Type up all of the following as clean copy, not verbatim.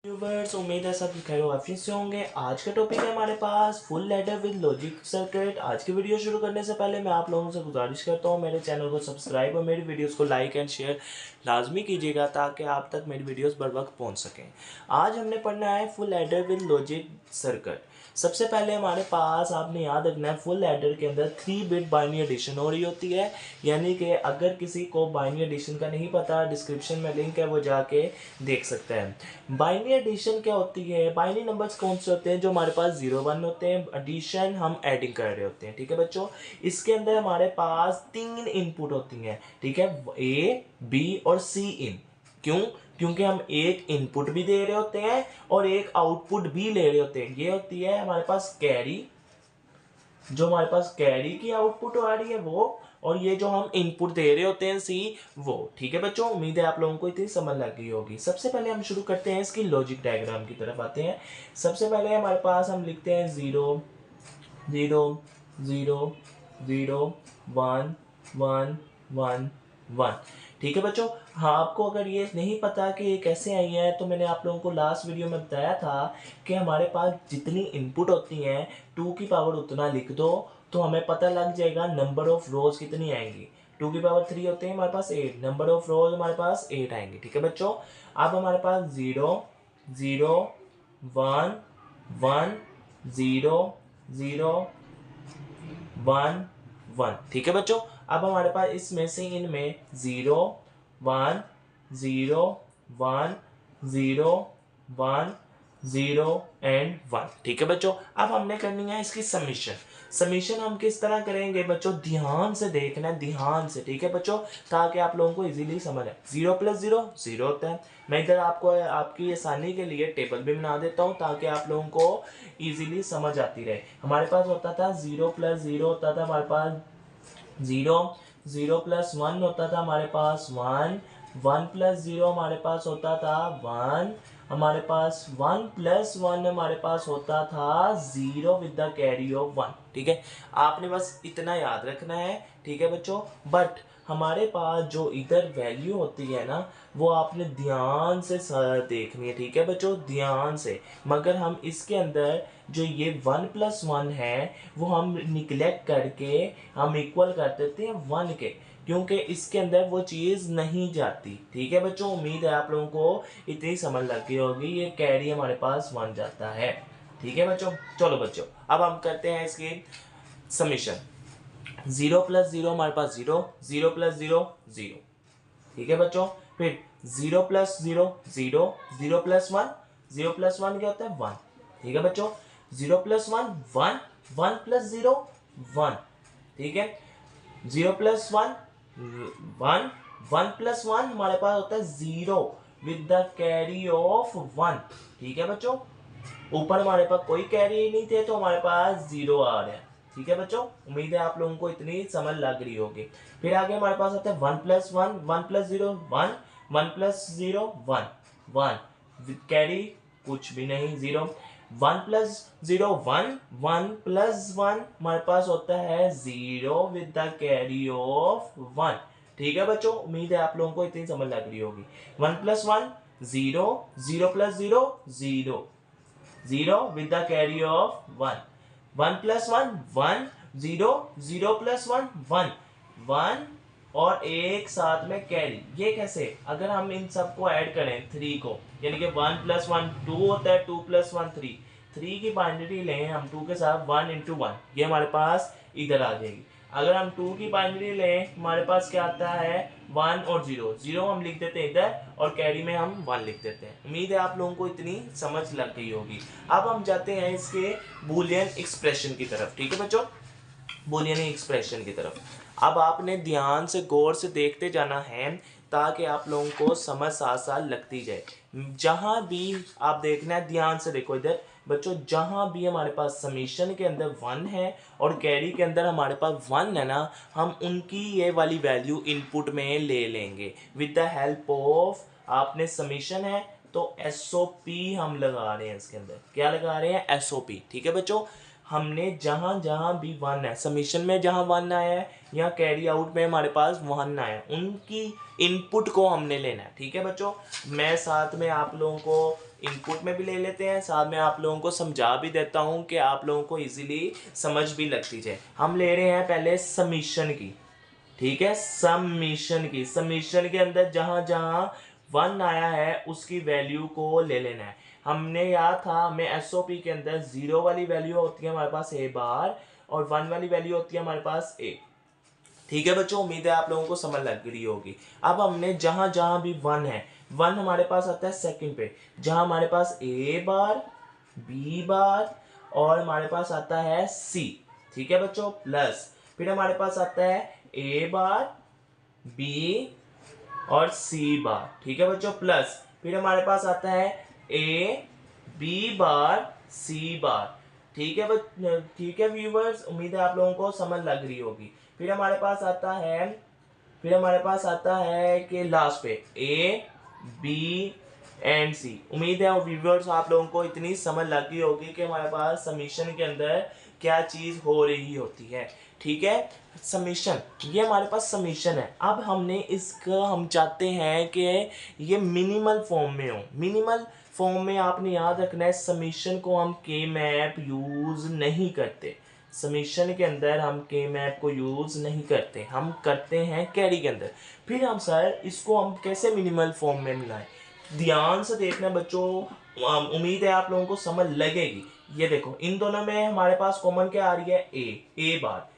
Viewers, उम्मीद है सब खैर वाफियत से होंगे। आज का टॉपिक है हमारे पास full adder with logic circuit. आज की वीडियो शुरू करने से पहले मैं आप लोगों से गुजारिश करता हूँ मेरे चैनल को सब्सक्राइब और मेरी वीडियोस को लाइक एंड शेयर लाजमी कीजिएगा ताकि आप तक मेरी वीडियोस बर वक्त पहुँच सकें। आज हमने पढ़ना है full adder with logic circuit. सबसे पहले हमारे पास आपने याद रखना है फुल एडर के अंदर 3 बिट बाइनरी एडिशन हो रही होती है। यानी कि अगर किसी को बाइनरी एडिशन का नहीं पता, डिस्क्रिप्शन में लिंक है, वो जाके देख सकता है। बाइनरी एडिशन क्या होती है? बाइनरी नंबर्स कौन से होते हैं? जो हमारे पास 0 1 होते हैं। एडिशन हम एडिंग कर रहे होते हैं, ठीक है बच्चों। इसके अंदर हमारे पास 3 इनपुट होती हैं, ठीक है, ए बी और सी इन। क्यों? क्योंकि हम एक इनपुट भी दे रहे होते हैं और एक आउटपुट भी ले रहे होते हैं। ये होती है हमारे पास कैरी, जो हमारे पास कैरी की आउटपुट आ रही है वो, और ये जो हम इनपुट दे रहे होते हैं सी, वो। ठीक है बच्चों, उम्मीद है आप लोगों को इतनी समझ लग गई होगी। सबसे पहले हम शुरू करते हैं इसकी लॉजिक डायग्राम की तरफ आते हैं। सबसे पहले हमारे पास हम लिखते हैं 0 0 0 0 1 1 1 1। ठीक है बच्चों। हाँ, आपको अगर ये नहीं पता कि ये कैसे आई है, तो मैंने आप लोगों को लास्ट वीडियो में बताया था कि हमारे पास जितनी इनपुट होती हैं 2 की पावर उतना लिख दो तो हमें पता लग जाएगा नंबर ऑफ रोज कितनी आएंगी। 2 की पावर 3 होते हैं हमारे पास 8, नंबर ऑफ रोज हमारे पास 8 आएंगे। ठीक है बच्चों। अब हमारे पास 0 0 1 1 0 0 1 1। ठीक है बच्चों। अब हमारे पास इसमें से इनमें 0 1 0 1 0 1 0 एंड 1। ठीक है बच्चों। अब हमने करनी है इसकी समीशन। समीशन हम किस तरह करेंगे बच्चों? ध्यान से देखना है, ध्यान से। ठीक है बच्चों, ताकि आप लोगों को इजीली समझ आए। 0 + 0 0 होता है। मैं इधर आपको आपकी आसानी के लिए टेबल भी बना देता हूँ ताकि आप लोगों को इजीली समझ आती रहे। हमारे पास होता था 0 + 0 होता था हमारे पास 0, 0 + 1 होता था हमारे पास 1, 1 + 0 हमारे पास होता था 1, हमारे पास 1 + 1 हमारे पास होता था 0 विद द कैरी ऑफ 1। ठीक है, आपने बस इतना याद रखना है। ठीक है बच्चों। बट हमारे पास जो इधर वैल्यू होती है ना, वो आपने ध्यान से देखनी है। ठीक है बच्चों, ध्यान से। मगर हम इसके अंदर जो ये 1 + 1 है वो हम निगलेक्ट करके हम इक्वल कर देते हैं 1 के, क्योंकि इसके अंदर वो चीज़ नहीं जाती। ठीक है बच्चों, उम्मीद है आप लोगों को इतनी समझ लग गई होगी। ये कैरी हमारे पास 1 जाता है। ठीक है बच्चों। चलो बच्चों, अब हम करते हैं इसकी समीशन। 0 + 0 हमारे पास 0, 0 + 0 0। ठीक है बच्चों। फिर 0 + 0 0, 0 + 1 0 + 1 क्या होता है? 1। ठीक है बच्चों। 0 + 1 1, 1 + 0 1। ठीक है। 0 + 1 1, 1 + 1 हमारे पास होता है 0 विद द कैरी ऑफ 1। ठीक है बच्चों। ऊपर हमारे पास कोई कैरी नहीं थे तो हमारे पास 0 आ रहा है। ठीक है बच्चों, उम्मीद है आप लोगों को इतनी समझ लग रही होगी। फिर आगे हमारे पास आता है 1 + 1, 1 + 0 1, 1 + 0 1 1 विद कैरी कुछ भी नहीं, 0। 1 + 0 1, 1 + 1 हमारे पास होता है 0 विद द कैरी ऑफ 1। ठीक है बच्चों, उम्मीद है आप लोगों को इतनी समझ लग रही होगी। 1 + 1 0, 0 + 0 0, 0 with the carry of 1, 1 + 1 1, 0 0 + 1 1 1 और एक साथ में कैरी। ये कैसे? अगर हम इन सबको ऐड करें 3 को, यानी कि 1 + 1 2 होता है, 2 + 1 3, 3 की बाइनरी लें हम 2 के साथ 1 × 1, ये हमारे पास इधर आ जाएगी। अगर हम 2 की बाइनरी लें हमारे पास क्या आता है? 1 और 0, 0 हम लिख देते हैं इधर और कैरी में हम 1 लिख देते हैं। उम्मीद है आप लोगों को इतनी समझ लग गई होगी। अब हम जाते हैं इसके बूलियन एक्सप्रेशन की तरफ। ठीक है बच्चों, बूलियन एक्सप्रेशन की तरफ। अब आपने ध्यान से गौर से देखते जाना है ताकि आप लोगों को समझ साथ साथ लगती जाए। जहां भी आप देखना है, ध्यान से देखो इधर बच्चों, जहां भी हमारे पास समीशन के अंदर 1 है और कैरी के अंदर हमारे पास 1 है ना, हम उनकी ये वाली वैल्यू इनपुट में ले लेंगे विद द हेल्प ऑफ, आपने समीशन है तो एसओपी हम लगा रहे हैं इसके अंदर। क्या लगा रहे हैं? एसओपी। ठीक है बच्चों। हमने जहाँ जहाँ भी वन है, समीशन में जहाँ वन आया है या कैरी आउट में हमारे पास वन आया है, उनकी इनपुट को हमने लेना है। ठीक है बच्चों, मैं साथ में आप लोगों को इनपुट में भी ले लेते हैं, साथ में आप लोगों को समझा भी देता हूँ कि आप लोगों को इजीली समझ भी लगती जाए। हम ले रहे हैं पहले समीशन की। ठीक है, समीशन के अंदर जहां जहां वन आया है उसकी वैल्यू को ले लेना है। हमने याद था, हमें एसओपी के अंदर 0 वाली वैल्यू होती है हमारे पास ए बार और 1 वाली वैल्यू होती है हमारे पास ए। ठीक है बच्चों, उम्मीद है आप लोगों को समझ लग रही होगी। अब हमने जहां जहां भी वन है, वन हमारे पास आता है सेकंड पे, जहां हमारे पास ए बार, बी बार और हमारे पास आता है सी। ठीक है बच्चों, प्लस फिर हमारे पास आता है ए बार, बी और सी बार। ठीक है बच्चों, प्लस फिर हमारे पास आता है A B bar C bar. ठीक है ठीक है व्यूवर्स, उम्मीद है आप लोगों को समझ लग रही होगी। फिर हमारे पास आता है कि लास्ट पे ए बी एंड सी। उम्मीद है व्यूवर्स आप लोगों को इतनी समझ लग गई होगी कि हमारे पास समीशन के अंदर क्या चीज़ हो रही होती है। ठीक है, समीशन, ये हमारे पास समीशन है। अब हमने इसका हम चाहते हैं कि ये मिनिमल फॉर्म में हो। मिनिमल फॉर्म में आपने याद रखना है, समीशन को हम के मैप यूज़ नहीं करते। समीशन के अंदर हम के मैप को यूज़ नहीं करते, हम करते हैं कैरी के अंदर। फिर हम सर इसको हम कैसे मिनिमल फॉर्म में मिलाएं, ध्यान से देखना बच्चों, उम्मीद है आप लोगों को समझ लगेगी। ये देखो, इन दोनों में हमारे पास कॉमन क्या आ रही है, ए बार,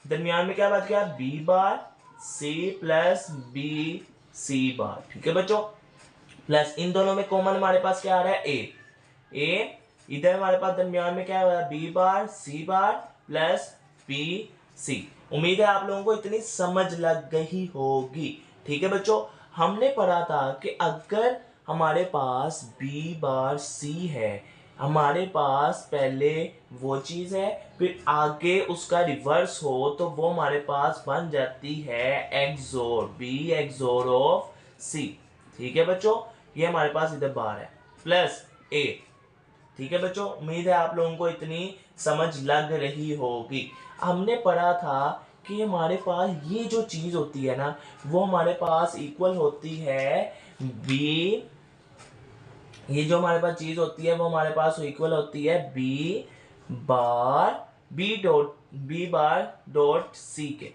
दरमियान में क्या बच गया, B bar C plus B C bar. ठीक है बच्चों, प्लस इन दोनों में कॉमन हमारे पास क्या आ रहा है, ए इधर हमारे पास दरमियान में क्या है, बी बार सी बार प्लस बी सी। उम्मीद है आप लोगों को इतनी समझ लग गई होगी। ठीक है बच्चों, हमने पढ़ा था कि अगर हमारे पास बी बार सी है, हमारे पास पहले वो चीज़ है, फिर आगे उसका रिवर्स हो तो वो हमारे पास बन जाती है एक्सोर, बी एक्सोर ऑफ सी। ठीक है बच्चों, ये हमारे पास इधर बार है प्लस ए। ठीक है बच्चों, उम्मीद है आप लोगों को इतनी समझ लग रही होगी। हमने पढ़ा था कि हमारे पास ये जो चीज़ होती है ना, वो हमारे पास इक्वल होती है बी, ये जो हमारे पास चीज होती है वो हमारे पास इक्वल होती है बी बार डॉट सी के।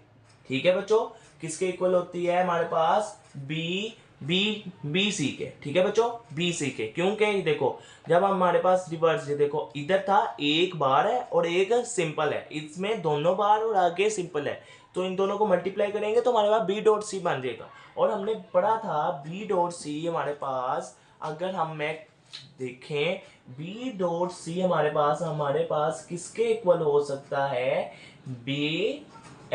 ठीक है बच्चों, किसके इक्वल होती है, हमारे पास बी सी के। ठीक है बच्चों, बी सी के, क्योंकि देखो जब हमारे पास रिवर्स, ये देखो इधर था एक बार है और एक सिंपल है, इसमें दोनों बार और आगे सिंपल है, तो इन दोनों को मल्टीप्लाई करेंगे तो हमारे पास बी डॉट सी बन जाएगा। और हमने पढ़ा था बी डॉट सी हमारे पास, अगर हम मैं देखें बी डॉट सी हमारे पास किसके इक्वल हो सकता है, बी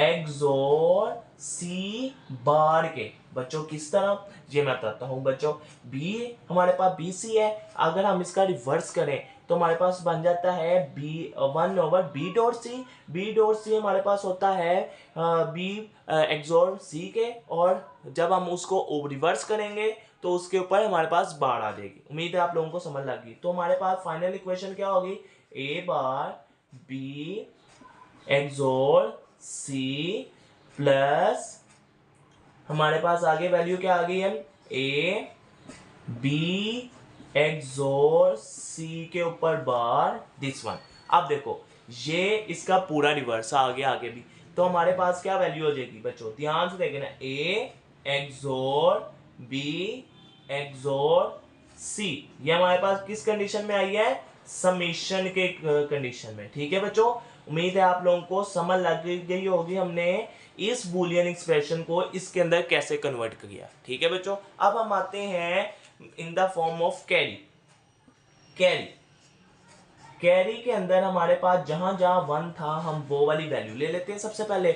एक्सोर सी बार के। बच्चों किस तरह, ये मैं बताता हूं बच्चों। बी हमारे पास बी सी है, अगर हम इसका रिवर्स करें तो हमारे पास बन जाता है B 1 over B dot C. B dot C हमारे पास होता है बी एक्सोर सी के, और जब हम उसको रिवर्स करेंगे तो उसके ऊपर हमारे पास बार आ जाएगी। उम्मीद है आप लोगों को समझ लग गई। तो हमारे पास फाइनल इक्वेशन क्या होगी, ए बार बी एक्सोर सी प्लस हमारे पास आगे वैल्यू क्या आ गई है, ए बी एक्सोर सी के ऊपर बार दिस वन। अब देखो ये इसका पूरा रिवर्स आ गया आगे भी, तो हमारे पास क्या वैल्यू हो जाएगी बच्चों, ध्यान से देखना, ए एक्सोर बी एक्सोर सी, ये हमारे पास किस कंडीशन में आई है, समीशन के कंडीशन में। ठीक है बच्चों, उम्मीद है आप लोगों को समझ लग गई होगी हमने इस बूलियन एक्सप्रेशन को इसके अंदर कैसे कन्वर्ट किया। ठीक है बच्चों, अब हम आते हैं इन the form of carry. Carry के अंदर हमारे पास जहां जहां वन था हम वो वाली वैल्यू ले लेते हैं। सबसे पहले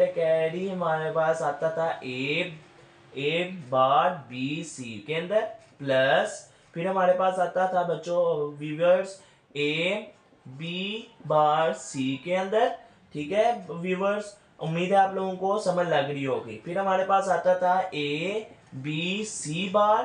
कैरी हमारे पास आता था ए बार बी सी के अंदर, प्लस फिर हमारे पास आता था बच्चों व्यूअर्स ए बी बार सी के अंदर। ठीक है व्यूअर्स, उम्मीद है आप लोगों को समझ लग रही होगी। फिर हमारे पास आता था A B C bar,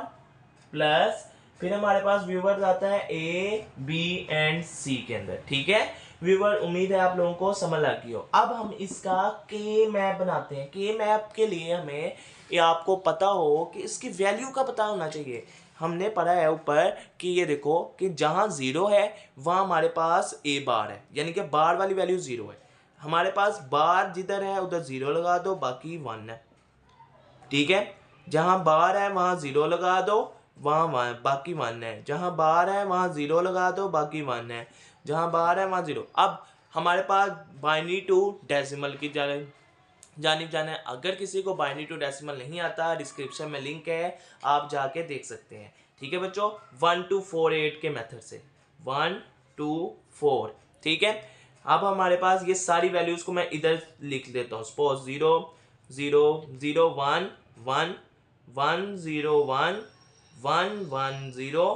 plus फिर हमारे पास व्यूवर्स आता है ए बी एंड सी के अंदर। ठीक है व्यूवर, उम्मीद है आप लोगों को समझ आ गई हो। अब हम इसका के मैप बनाते हैं। के मैप के लिए हमें ये आपको पता हो कि इसकी वैल्यू का पता होना चाहिए। हमने पढ़ा है ऊपर कि ये देखो कि जहाँ जीरो है वहाँ हमारे पास ए बार है, यानी कि बार वाली वैल्यू जीरो है। हमारे पास बार जिधर है उधर जीरो लगा दो, बाकी वन है। ठीक है, जहाँ बार है वहाँ जीरो लगा दो, वहाँ वन, बाकी वन है। जहाँ बार है वहाँ जीरो लगा दो, बाकी वन है। जहाँ बार है वहाँ जीरो। अब हमारे पास बाइनरी टू डेसिमल की जानिब जाना है। अगर किसी को बाइनरी टू डेसिमल नहीं आता, डिस्क्रिप्शन में लिंक है, आप जाके देख सकते हैं। ठीक है बच्चों, 1 to 4 8 के मेथड से 1 2 4। ठीक है, अब हमारे पास ये सारी वैल्यूज को मैं इधर लिख देता हूँ। सपोज 0 0 0 1 1 1 0 1 1 1 0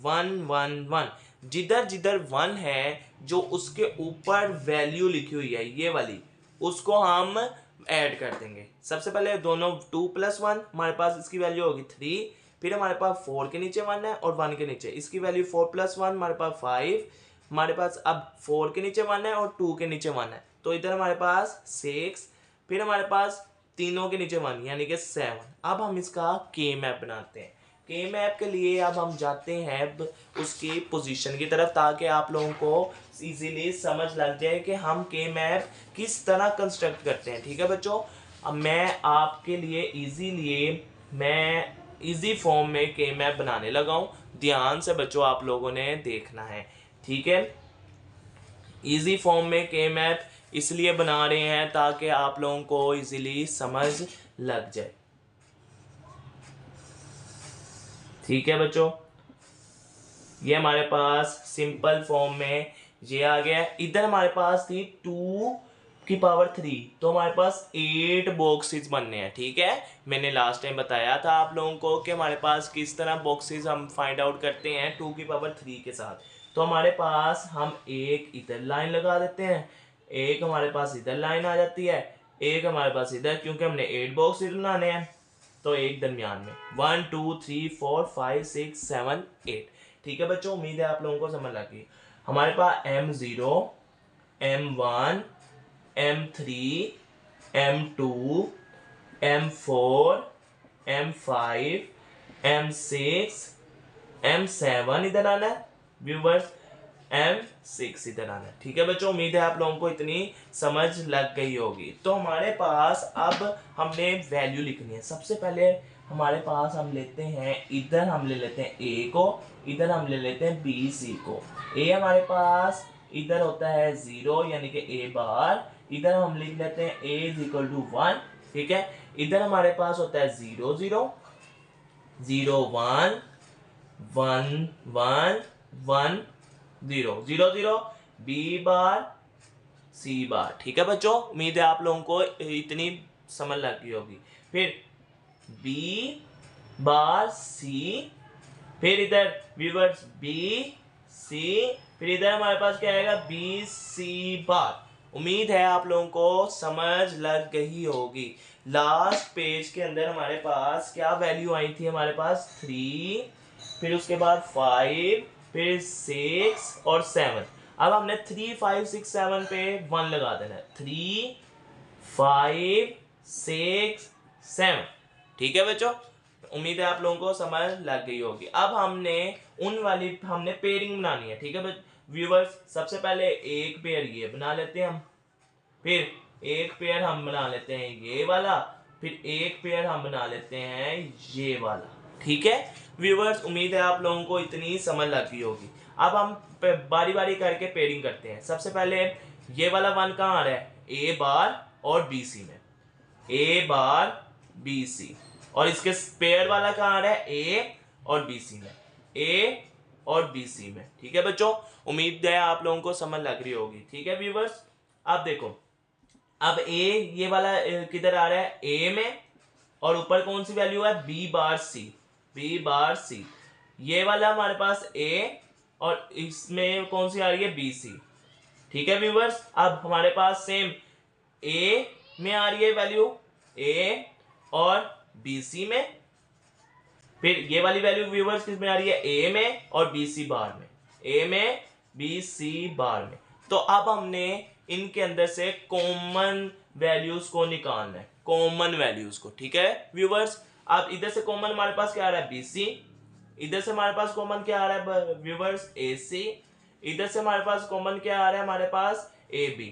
1 1 1। जिधर जिधर 1 है जो उसके ऊपर वैल्यू लिखी हुई है ये वाली, उसको हम ऐड कर देंगे। सबसे पहले दोनों 2 + 1 हमारे पास इसकी वैल्यू होगी 3। फिर हमारे पास 4 के नीचे 1 है और 1 के नीचे इसकी वैल्यू 4 + 1 हमारे पास 5। हमारे पास अब 4 के नीचे 1 है और 2 के नीचे 1 है, तो इधर हमारे पास 6। फिर हमारे पास तीनों के नीचे 1 यानी कि 7। अब हम इसका के मैप बनाते हैं। के मैप के लिए अब हम जाते हैं उसकी पोजीशन की तरफ, ताकि आप लोगों को इजीली समझ लग जाए कि हम के मैप किस तरह कंस्ट्रक्ट करते हैं। ठीक है बच्चों, अब मैं आपके लिए मैं इजी फॉर्म में के मैप बनाने लगा हूँ। ध्यान से बच्चों आप लोगों ने देखना है। ठीक है, इजी फॉर्म में के मैप इसलिए बना रहे हैं ताकि आप लोगों को इजीली समझ लग जाए। ठीक है बच्चों, ये हमारे पास सिंपल फॉर्म में ये आ गया। इधर हमारे पास थी 2⁻3, तो हमारे पास 8 बॉक्सेस बनने हैं। ठीक है, मैंने लास्ट टाइम बताया था आप लोगों को कि हमारे पास किस तरह बॉक्सेस हम फाइंड आउट करते हैं 2⁻3 के साथ। तो हमारे पास हम एक इधर लाइन लगा देते हैं, एक हमारे पास इधर लाइन आ जाती है, एक हमारे पास इधर, क्योंकि हमने 8 बॉक्सेस बनाने हैं तो एक दरमियान में 1 2 3 4 5 6 7 8। ठीक है बच्चों, उम्मीद है आप लोगों को समझ लगी। हमारे पास M0 M1 M3 M2 M4 M5 M6 M7 इधर आना है व्यूवर्स, M6 इधर आना है। ठीक है बच्चों, उम्मीद है आप लोगों को इतनी समझ लग गई होगी। तो हमारे पास अब हमने वैल्यू लिखनी है। सबसे पहले हमारे पास हम लेते हैं, इधर हम ले लेते हैं A को, इधर हम ले लेते हैं BC को। A हमारे पास इधर होता है 0 यानी कि A बार, इधर हम लिख लेते हैं A = 1। ठीक है, इधर हमारे पास होता है 0 0 0 1 1 1 1 0 0 0 B बार C बार। ठीक है बच्चों, उम्मीद है आप लोगों को इतनी समझ लग गई होगी। फिर B बार C, फिर इधर व्यूवर्स B C, फिर इधर हमारे पास क्या आएगा B C बार। उम्मीद है आप लोगों को समझ लग गई होगी। लास्ट पेज के अंदर हमारे पास क्या वैल्यू आई थी, हमारे पास 3, फिर उसके बाद 5, फिर 6 और 7। अब हमने 3 5 6 7 पे 1 लगा देना है। 3 5 6 7। ठीक है बच्चों, उम्मीद है आप लोगों को समझ लग गई होगी। अब हमने पेयरिंग बनानी है। ठीक है व्यूवर्स, सबसे पहले एक पेयर ये बना लेते हैं हम, फिर एक पेयर हम बना लेते हैं ये वाला, फिर एक पेयर हम बना लेते हैं ये वाला। ठीक है व्यूवर्स, उम्मीद है आप लोगों को इतनी समझ लग गई होगी। अब हम बारी बारी करके पेयरिंग करते हैं। सबसे पहले ये वाला 1 कहाँ आ रहा है, A बार और BC में, A बार BC, और इसके पेयर वाला कहाँ आ रहा है, A और BC में, A और BC में। ठीक है बच्चों, उम्मीद है आप लोगों को समझ लग रही होगी। ठीक है व्यूवर्स, अब देखो, अब A ये वाला किधर आ रहा है, A में, और ऊपर कौन सी वैल्यू है, B बार C, B बार C। ये वाला हमारे पास A और इसमें कौन सी आ रही है, BC। ठीक है व्यूवर्स, अब हमारे पास सेम A में आ रही है वैल्यू A और BC में, फिर ये वाली वैल्यू व्यूवर्स किस में आ रही है, ए में और बी सी बार में, ए में बी सी बार में। तो अब हमने इनके अंदर से कॉमन वैल्यूज को निकालना है, कॉमन वैल्यूज को, ठीक है व्यूवर्स। अब इधर से कॉमन हमारे पास क्या आ रहा है, बी सी, इधर से हमारे पास कॉमन क्या आ रहा है व्यूवर्स, ए सी, इधर से हमारे पास कॉमन क्या आ रहा है हमारे पास, ए बी,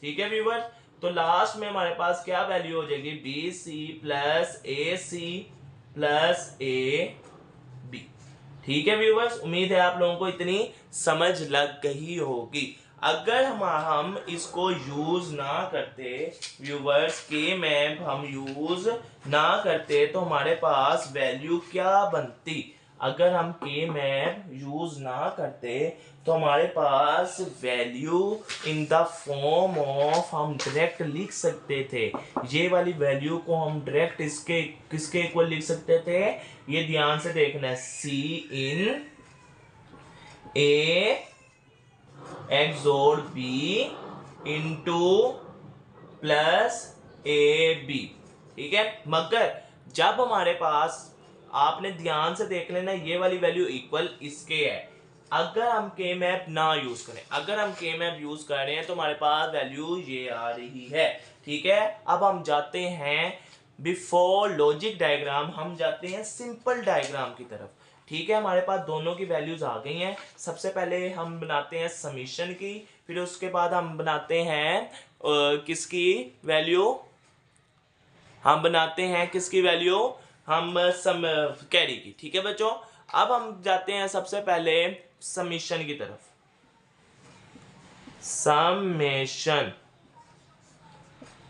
ठीक है व्यूवर्स। तो लास्ट में हमारे पास क्या वैल्यू हो जाएगी, B C plus A C plus A B, ठीक है व्यूवर्स। उम्मीद है आप लोगों को इतनी समझ लग गई होगी। अगर हम इसको यूज ना करते व्यूवर्स, के मैप हम यूज ना करते तो हमारे पास वैल्यू क्या बनती, अगर हम के मैप यूज ना करते तो हमारे पास value in the form of हम डायरेक्ट लिख सकते थे, ये वाली वैल्यू को हम डायरेक्ट इसके किसके इक्वल लिख सकते थे, ये ध्यान से देखना है, C in A XOR B into plus A B, ठीक है। मगर जब हमारे पास, आपने ध्यान से देख लेना, ये वाली वैल्यू इक्वल इसके है, अगर हम के मैप ना यूज करें, अगर हम के मैप यूज कर रहे हैं तो हमारे पास वैल्यू ये आ रही है, ठीक है। अब हम जाते हैं बिफोर लॉजिक डायग्राम, हम जाते हैं सिंपल डायग्राम की तरफ, ठीक है। हमारे पास दोनों की वैल्यूज आ गई हैं। सबसे पहले हम बनाते हैं समीशन की, फिर उसके बाद हम बनाते हैं किसकी वैल्यू, हम बनाते हैं किसकी वैल्यू, हम कैरी की, ठीक है बच्चों। अब हम जाते हैं सबसे पहले समीशन की तरफ, समेशन,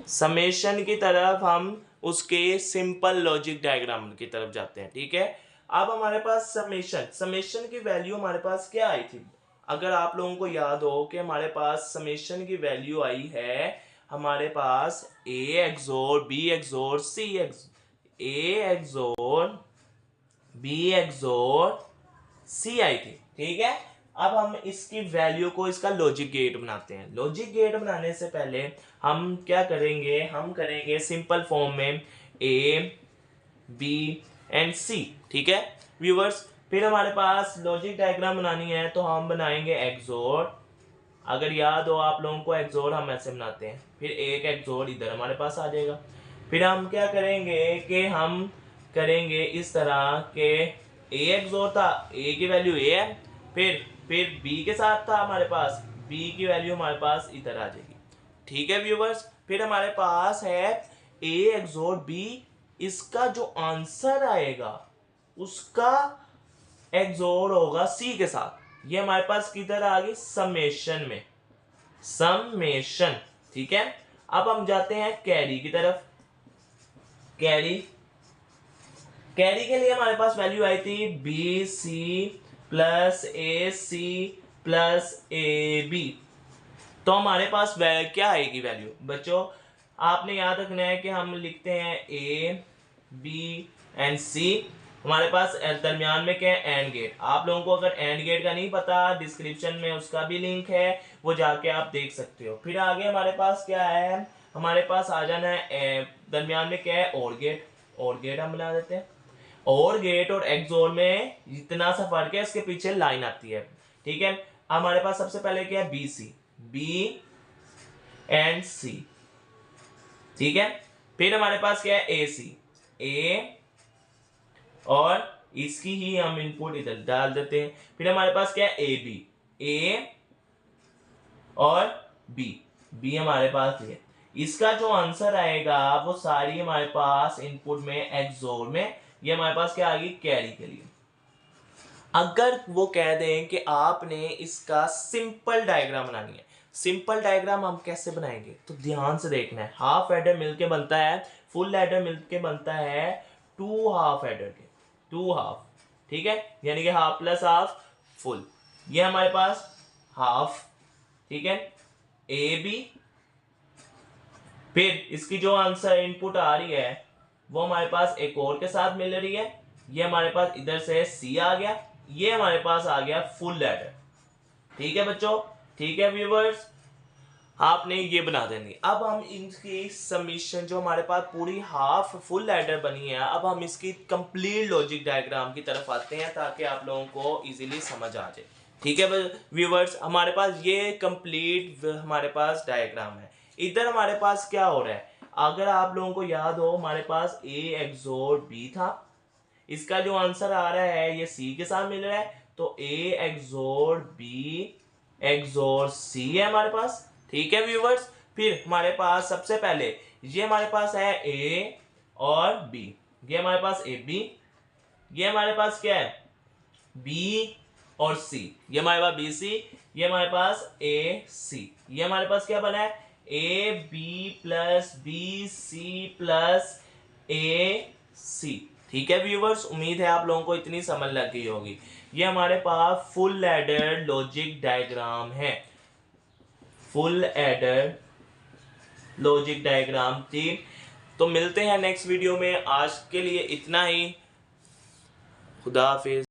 समेशन की तरफ हम उसके सिंपल लॉजिक डायग्राम की तरफ जाते हैं, ठीक है। अब हमारे पास समेशन, समेशन की वैल्यू हमारे पास क्या आई थी, अगर आप लोगों को याद हो कि हमारे पास समेशन की वैल्यू आई है हमारे पास ए एक्सोर बी एक्सोर सी एक्स, ए एक्सोर बी एक्सोर सी आई थी, ठीक है। अब हम इसकी वैल्यू को, इसका लॉजिक गेट बनाते हैं। लॉजिक गेट बनाने से पहले हम क्या करेंगे, हम करेंगे सिंपल फॉर्म में ए बी एंड सी, ठीक है व्यूवर्स। फिर हमारे पास लॉजिक डायग्राम बनानी है तो हम बनाएंगे एक्सोर, अगर याद हो आप लोगों को एक्सोर हम ऐसे बनाते हैं, फिर एक एक्सोर इधर हमारे पास आ जाएगा। फिर हम क्या करेंगे कि हम करेंगे इस तरह के ए एक्सोर था, ए की वैल्यू ए है, फिर बी के साथ था हमारे पास, बी की वैल्यू हमारे पास इधर आ जाएगी, ठीक है व्यूवर्स। फिर हमारे पास है ए एक्सोर बी, इसका जो आंसर आएगा उसका एक्सोर होगा सी के साथ, ये हमारे पास किधर आ गई, समेशन में, समेशन, ठीक है। अब हम जाते हैं कैरी की तरफ, कैरी, कैरी के लिए हमारे पास वैल्यू आई थी B C plus A C plus A B, तो हमारे पास क्या आएगी वैल्यू बच्चों, आपने याद रखना है कि हम लिखते हैं ए बी एंड सी, हमारे पास दरमियान में क्या है, एंड गेट। आप लोगों को अगर एंड गेट का नहीं पता, डिस्क्रिप्शन में उसका भी लिंक है, वो जाके आप देख सकते हो। फिर आगे हमारे पास क्या है, हमारे पास आ जाना है दरमियान में क्या है, और गेट, और गेट हम बना देते हैं। और गेट और एक्सोर में जितना सा फर्क है, इसके पीछे लाइन आती है, ठीक है। हमारे पास सबसे पहले क्या है, बी सी, बी एंड सी, ठीक है। फिर हमारे पास क्या है, ए सी, ए, और इसकी ही हम इनपुट इधर डाल देते हैं। फिर हमारे पास क्या है, ए बी, ए और बी, बी हमारे पास है। इसका जो आंसर आएगा वो सारी हमारे पास इनपुट में एक्सोर में, ये हमारे पास क्या आ गई, कैरी के लिए। अगर वो कह दें कि आपने इसका सिंपल डायग्राम बनानी है, सिंपल डायग्राम हम कैसे बनाएंगे, तो ध्यान से देखना है। हाफ एडर मिलके बनता है, फुल एडर मिलके बनता है टू हाफ एडर के, टू हाफ, ठीक है, यानी कि हाफ प्लस हाफ फुल, ये हमारे पास हाफ, ठीक है, ए बी, फिर इसकी जो आंसर इनपुट आ रही है वो हमारे पास एक और के साथ मिल रही है, ये हमारे पास इधर से सी आ गया, ये हमारे पास आ गया फुल एडर, ठीक है बच्चों, ठीक है व्यूवर्स। आपने ये बना देनी। अब हम इनकी समीशन जो हमारे पास पूरी हाफ फुल एडर बनी है, अब हम इसकी कंप्लीट लॉजिक डायग्राम की तरफ आते हैं ताकि आप लोगों को इजीली समझ आ जाए। ठीक है व्यूवर्स, हमारे पास ये कंप्लीट हमारे पास डायग्राम है। इधर हमारे पास क्या हो रहा है, अगर आप लोगों को याद हो हमारे पास A एक्सोर B था, इसका जो आंसर आ रहा है ये C के साथ मिल रहा है, तो A एक्सोर B एक्सोर C है हमारे पास। ठीक है व्यूवर्स, फिर हमारे पास सबसे पहले ये हमारे पास है A और B, ये हमारे पास AB, ये हमारे पास क्या है B और C, ये हमारे पास BC, ये हमारे पास AC, ये हमारे पास क्या बना है AB plus BC plus AC। ठीक है व्यूवर्स, उम्मीद है आप लोगों को इतनी समझ लग गई होगी। ये हमारे पास फुल एडर लॉजिक डायग्राम है, फुल एडर लॉजिक डायग्राम थी। तो मिलते हैं नेक्स्ट वीडियो में, आज के लिए इतना ही। खुदा हाफिज।